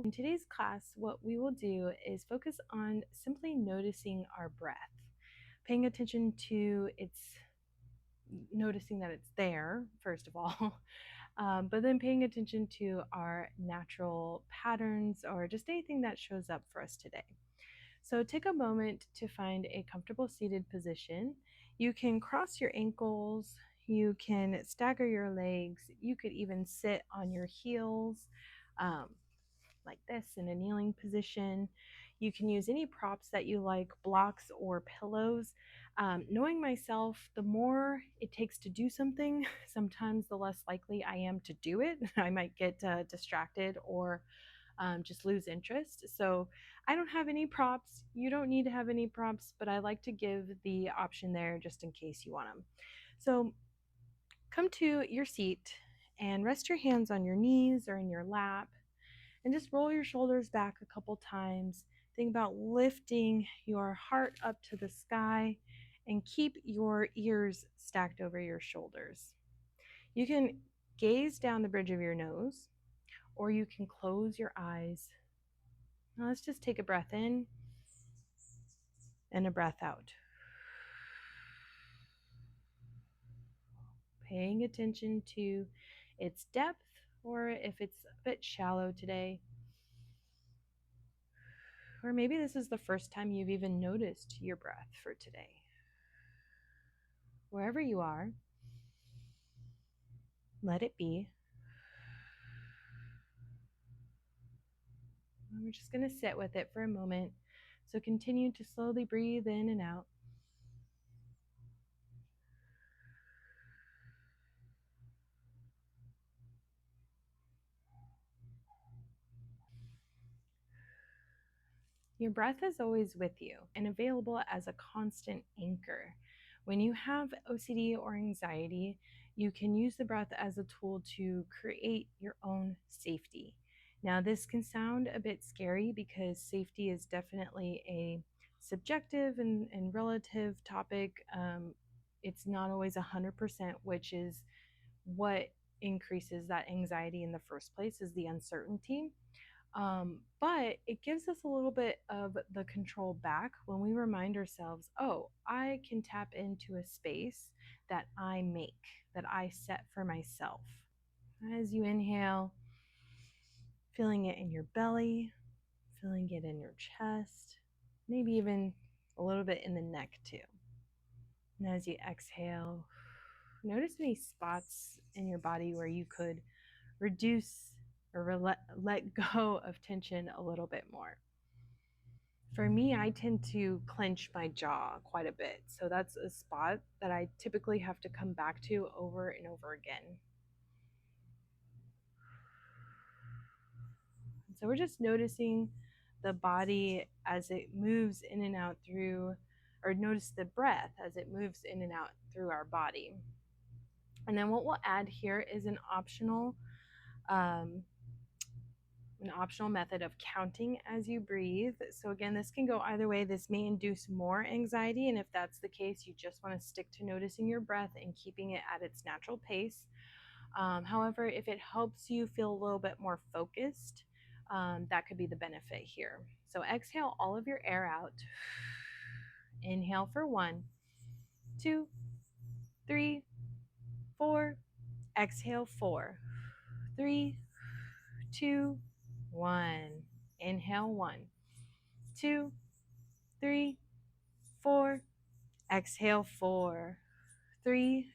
In today's class, what we will do is focus on simply noticing our breath, paying attention to noticing that it's there, first of all, but then paying attention to our natural patterns or just anything that shows up for us today. So take a moment to find a comfortable seated position. You can cross your ankles, you can stagger your legs, you could even sit on your heels. Like this in a kneeling position. You can use any props that you like, blocks or pillows. Knowing myself, the more it takes to do something, sometimes the less likely I am to do it. I might get distracted or just lose interest. So I don't have any props. You don't need to have any props, but I like to give the option there just in case you want them. So come to your seat and rest your hands on your knees or in your lap and just roll your shoulders back a couple times. Think about lifting your heart up to the sky and keep your ears stacked over your shoulders. You can gaze down the bridge of your nose or you can close your eyes. Now let's just take a breath in and a breath out. Paying attention to its depth or if it's a bit shallow today. Or maybe this is the first time you've even noticed your breath for today. Wherever you are, let it be. And we're just going to sit with it for a moment. So continue to slowly breathe in and out. Your breath is always with you and available as a constant anchor. When you have OCD or anxiety, you can use the breath as a tool to create your own safety. Now, this can sound a bit scary because safety is definitely a subjective and relative topic. It's not always 100%, which is what increases that anxiety in the first place, is the uncertainty. But it gives us a little bit of the control back when we remind ourselves, oh, I can tap into a space that I make, that I set for myself. As you inhale, feeling it in your belly, feeling it in your chest, maybe even a little bit in the neck too. And as you exhale, notice any spots in your body where you could reduce or let go of tension a little bit more. For me, I tend to clench my jaw quite a bit. So that's a spot that I typically have to come back to over and over again. So we're just noticing the body as it moves in and out through, or notice the breath as it moves in and out through our body. And then what we'll add here is um, an optional method of counting as you breathe. So again, this can go either way. This may induce more anxiety, and if that's the case, you just want to stick to noticing your breath and keeping it at its natural pace. However, if it helps you feel a little bit more focused, that could be the benefit here. So exhale all of your air out. Inhale for 1, 2, 3, 4. Exhale 4, 3, 2, 1. Inhale 1, 2, 3, 4. Exhale 4, 3,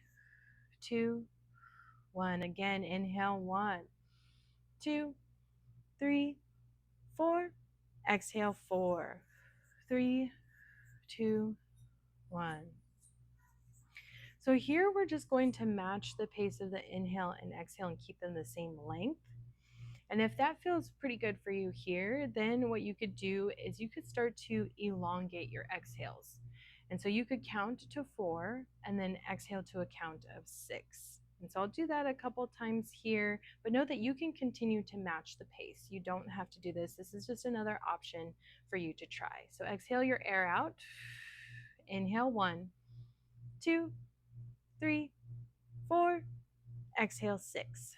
2, 1. Again, inhale 1, 2, 3, 4. Exhale 4, 3, 2, 1. So here we're just going to match the pace of the inhale and exhale and keep them the same length. And if that feels pretty good for you here, then what you could do is you could start to elongate your exhales. And so you could count to 4 and then exhale to a count of 6. And so I'll do that a couple times here, but know that you can continue to match the pace. You don't have to do this. This is just another option for you to try. So exhale your air out. Inhale 1, 2, 3, 4. Exhale 6,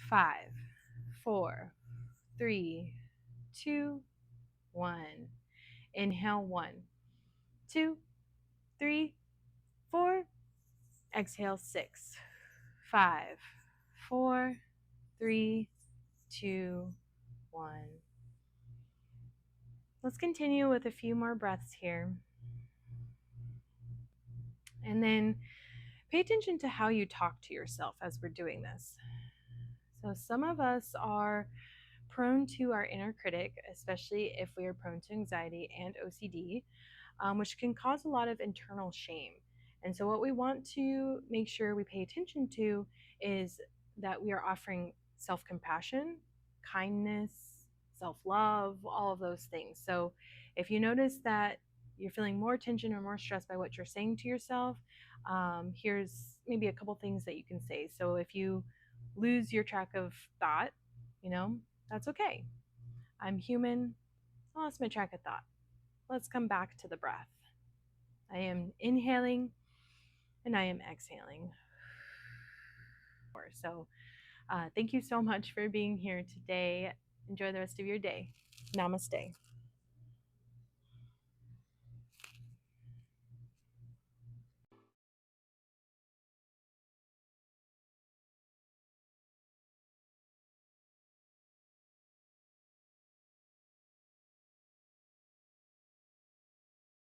5, 4, 3, 2, 1. Inhale, 1, 2, 3, 4. Exhale, 6, 5, 4, 3, 2, 1. Let's continue with a few more breaths here. And then pay attention to how you talk to yourself as we're doing this. So, some of us are prone to our inner critic, especially if we are prone to anxiety and OCD, which can cause a lot of internal shame. And so, what we want to make sure we pay attention to is that we are offering self compassion, kindness, self love, all of those things. So, if you notice that you're feeling more tension or more stressed by what you're saying to yourself, here's maybe a couple things that you can say. So, if you lose your track of thought, that's okay. I'm human. I lost my track of thought. Let's come back to the breath. I am inhaling and I am exhaling. So, thank you so much for being here today. Enjoy the rest of your day. Namaste.